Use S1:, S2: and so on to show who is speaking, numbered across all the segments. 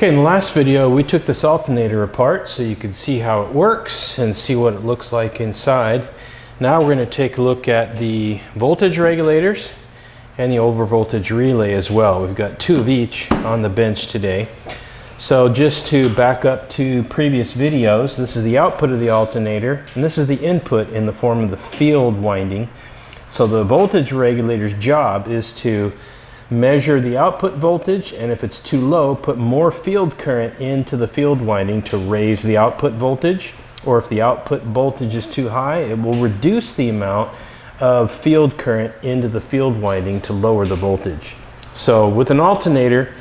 S1: Okay, in the last video we took this alternator apart so you could see how it works and see what it looks like inside. Now we're going to take a look at the voltage regulators and the overvoltage relay as well. We've got two of each on the bench today. So just to back up to previous videos, this is the output of the alternator and this is the input in the form of the field winding. So the voltage regulator's job is to measure the output voltage, and if it's too low, put more field current into the field winding to raise the output voltage, or if the output voltage is too high, it will reduce the amount of field current into the field winding to lower the voltage. So with an alternator,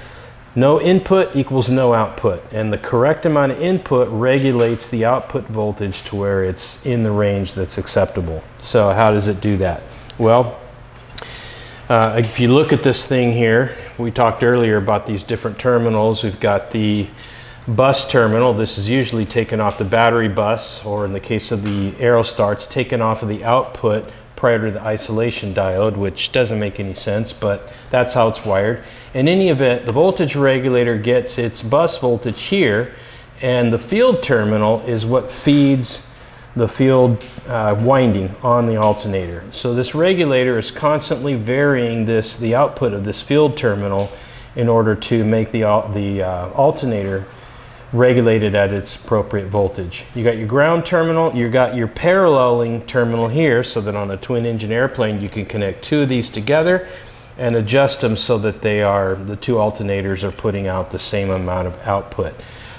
S1: no input equals no output, and the correct amount of input regulates the output voltage to where it's in the range that's acceptable. So how does it do that? Well, if you look at this thing here, we talked earlier about these different terminals. We've got the bus terminal. This is usually taken off the battery bus, or in the case of the Aerostar, it's taken off of the output prior to the isolation diode, which doesn't make any sense, but that's how it's wired. In any event, the voltage regulator gets its bus voltage here, and the field terminal is what feeds the field winding on the alternator. So this regulator is constantly varying the output of this field terminal in order to make the alternator regulated at its appropriate voltage. You got your ground terminal, you got your paralleling terminal here, so that on a twin engine airplane you can connect two of these together and adjust them so that the two alternators are putting out the same amount of output.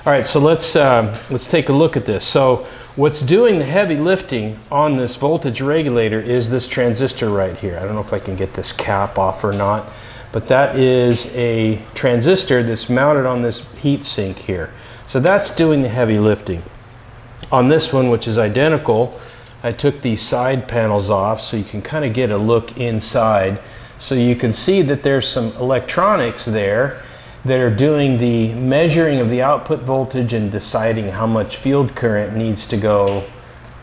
S1: All right, so let's take a look at this. So what's doing the heavy lifting on this voltage regulator is this transistor right here. I don't know if I can get this cap off or not, but that is a transistor that's mounted on this heat sink here. So that's doing the heavy lifting. On this one, which is identical, I took these side panels off so you can kind of get a look inside. So you can see that there's some electronics there that are doing the measuring of the output voltage and deciding how much field current needs to go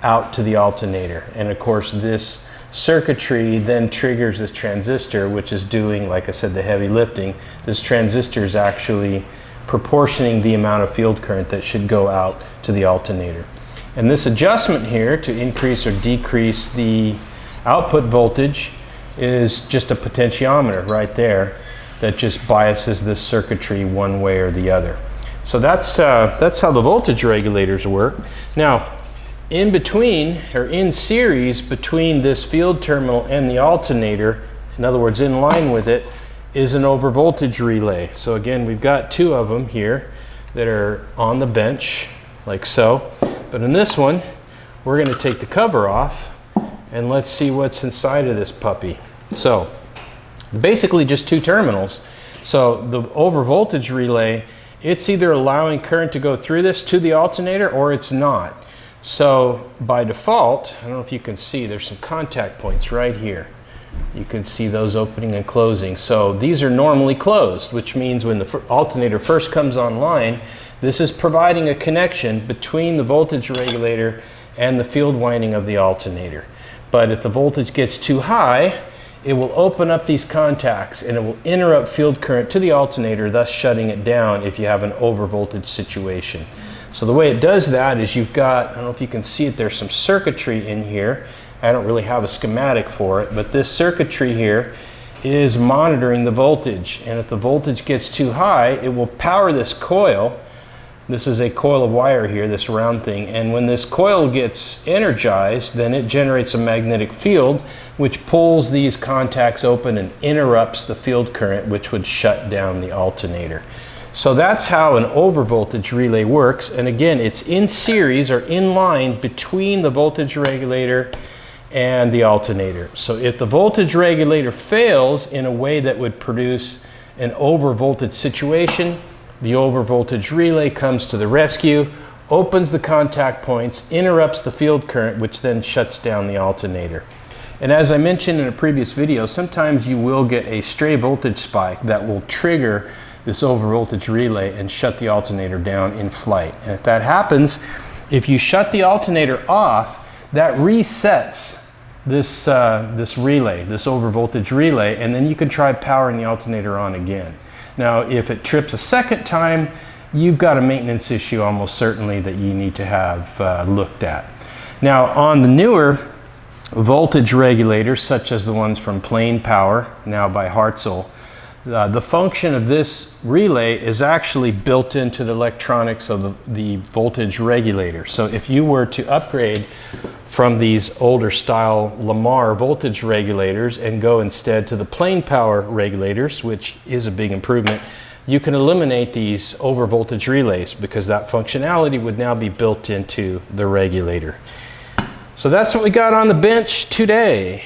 S1: out to the alternator. And of course this circuitry then triggers this transistor, which is doing, like I said, the heavy lifting. This transistor is actually proportioning the amount of field current that should go out to the alternator. And this adjustment here to increase or decrease the output voltage is just a potentiometer right there that just biases this circuitry one way or the other. So that's how the voltage regulators work. Now, in between, or in series between this field terminal and the alternator, in other words, in line with it, is an overvoltage relay. So again, we've got two of them here that are on the bench, like so. But in this one, we're going to take the cover off, and let's see what's inside of this puppy. So, basically just two terminals. So the overvoltage relay, it's either allowing current to go through this to the alternator or it's not. So by default, I don't know if you can see, there's some contact points right here. You can see those opening and closing. So these are normally closed, which means when the alternator first comes online, this is providing a connection between the voltage regulator and the field winding of the alternator. But if the voltage gets too high, it will open up these contacts and it will interrupt field current to the alternator, thus shutting it down if you have an overvoltage situation. So the way it does that is you've got, I don't know if you can see it, there's some circuitry in here. I don't really have a schematic for it, but this circuitry here is monitoring the voltage. And if the voltage gets too high, it will power this coil. This is a coil of wire here, this round thing, and when this coil gets energized, then it generates a magnetic field which pulls these contacts open and interrupts the field current, which would shut down the alternator. So that's how an overvoltage relay works, and again, it's in series or in line between the voltage regulator and the alternator. So if the voltage regulator fails in a way that would produce an overvoltage situation, the overvoltage relay comes to the rescue, opens the contact points, interrupts the field current, which then shuts down the alternator. And as I mentioned in a previous video, sometimes you will get a stray voltage spike that will trigger this overvoltage relay and shut the alternator down in flight. And if that happens, if you shut the alternator off, that resets this relay, this overvoltage relay, and then you can try powering the alternator on again. Now, if it trips a second time, you've got a maintenance issue almost certainly that you need to have looked at. Now on the newer voltage regulators, such as the ones from Plain Power, now by Hartzell, the function of this relay is actually built into the electronics of the voltage regulator. So if you were to upgrade from these older style Lamar voltage regulators and go instead to the Plain Power regulators, which is a big improvement, you can eliminate these overvoltage relays because that functionality would now be built into the regulator. So that's what we got on the bench today.